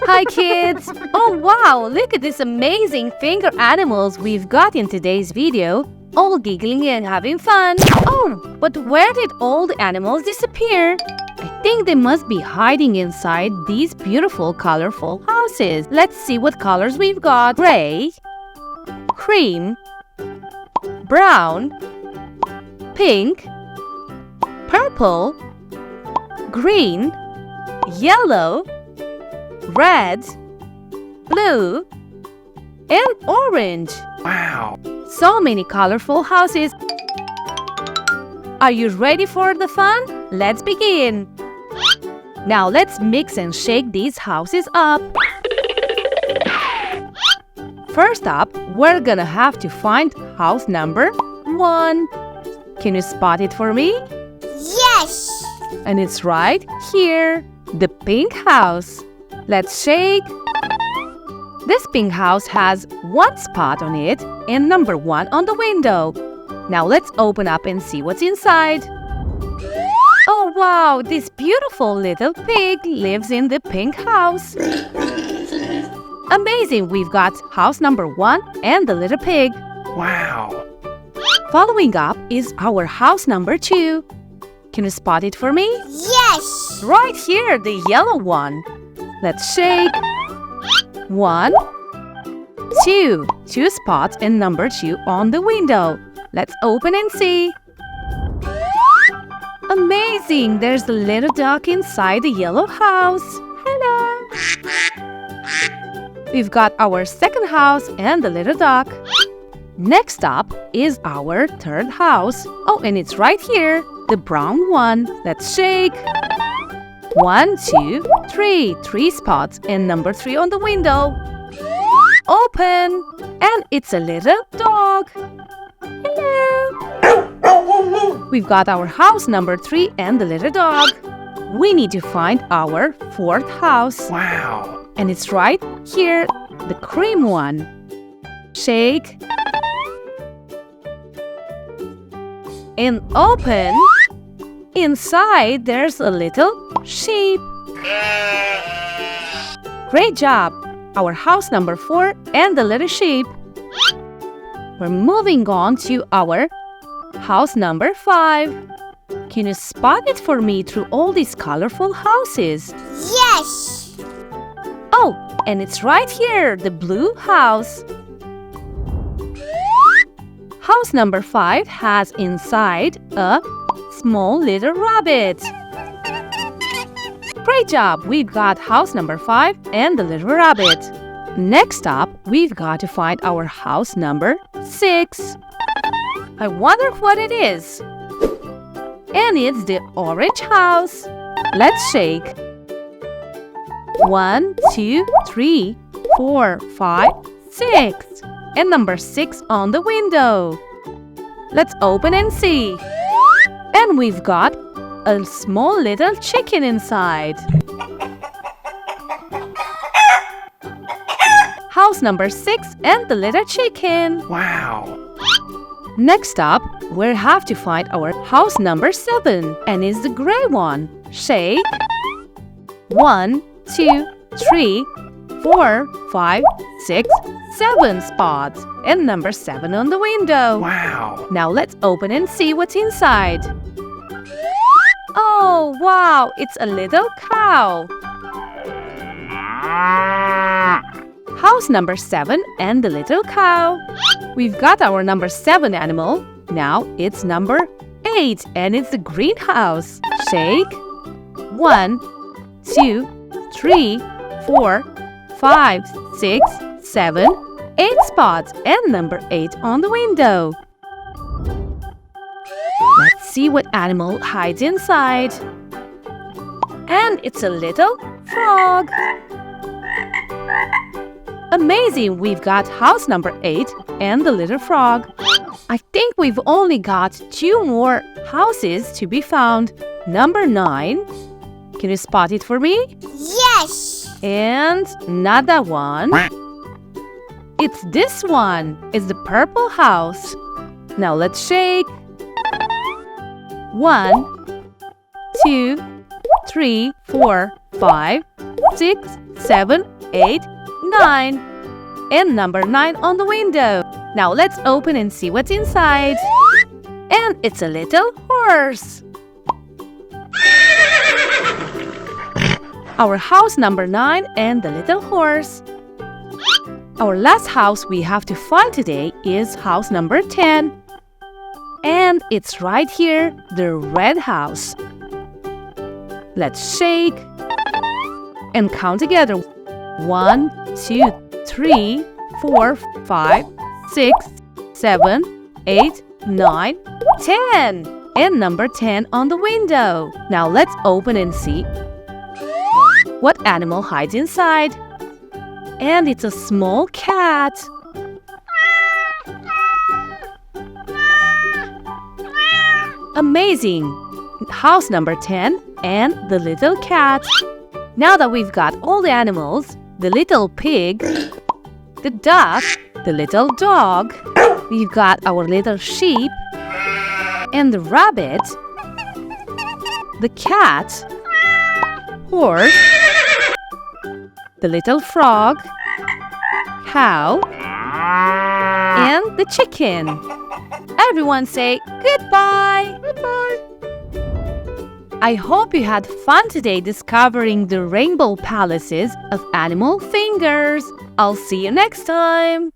Hi kids! Oh wow, look at these amazing finger animals we've got in today's video. All giggling and having fun. Oh, but where did all the animals disappear? I think they must be hiding inside these beautiful colorful houses. Let's see what colors we've got. Gray, cream, brown, pink, purple, green, yellow, red, blue, and orange. Wow! So many colorful houses. Are you ready for the fun? Let's begin. Now let's mix and shake these houses up. First up, we're gonna have to find house number 1. Can you spot it for me? Yes! And it's right here, the pink house. Let's shake. This pink house has 1 spot on it and number 1 on the window. Now let's open up and see what's inside. Oh wow, this beautiful little pig lives in the pink house. Amazing, we've got house number 1 and the little pig. Wow! Following up is our house number 2. Can you spot it for me? Yes! Right here, the yellow one. Let's shake. 1, 2. 2 spots and number 2 on the window. Let's open and see. Amazing! There's a little duck inside the yellow house. Hello! We've got our second house and the little duck. Next up is our third house. Oh, and it's right here, the brown one. Let's shake. 1, 2, 3. 3 spots and number 3 on the window. Open! And it's a little dog. Hello! We've got our house number 3 and the little dog. We need to find our 4th house. Wow! And it's right here, the cream one. Shake. And open. Inside, there's a little sheep. Great job! Our house number 4 and the little sheep. We're moving on to our house number 5. Can you spot it for me through all these colorful houses? Yes! Oh, and it's right here, the blue house. House number 5 has inside a small little rabbit. Great job! We've got house number 5 and the little rabbit. Next up, we've got to find our house number 6. I wonder what it is. And it's the orange house. Let's shake. 1, 2, 3, 4, 5, 6. And number 6 on the window. Let's open and see. And we've got a small little chicken inside. House number 6 and the little chicken. Wow! Next up, we'll have to find our house number 7, and it's the gray one. Shake. 1, 2, 3, 4, 5, 6, 7 spots, and number 7 on the window. Wow! Now let's open and see what's inside. Oh, wow, it's a little cow. House number 7 and the little cow. We've got our number 7 animal. Now it's number 8 and it's the greenhouse. Shake. 1, 2, 3, 4, 5, 6, 7, 8 spots and number 8 on the window. Let's see what animal hides inside. And it's a little frog. Amazing, we've got house number 8 and the little frog. I think we've only got 2 more houses to be found. Number 9. Can you spot it for me? Yes! And another one. It's this one. It's the purple house. Now let's shake. 1, 2, 3, 4, 5, 6, 7, 8, 9. And number 9 on the window. Now let's open and see what's inside. And it's a little horse. Our house number 9 and the little horse. Our last house we have to find today is house number 10. And it's right here, the red house. Let's shake and count together. 1, 2, 3, 4, 5, 6, 7, 8, 9, 10. And number 10 on the window. Now let's open and see what animal hides inside. And it's a small cat. Amazing! House number 10 and the little cat. Now that we've got all the animals, the little pig, the duck, the little dog, we've got our little sheep, and the rabbit, the cat, horse, the little frog, cow, and the chicken. Everyone say goodbye! Goodbye! I hope you had fun today discovering the rainbow palaces of animal fingers. I'll see you next time!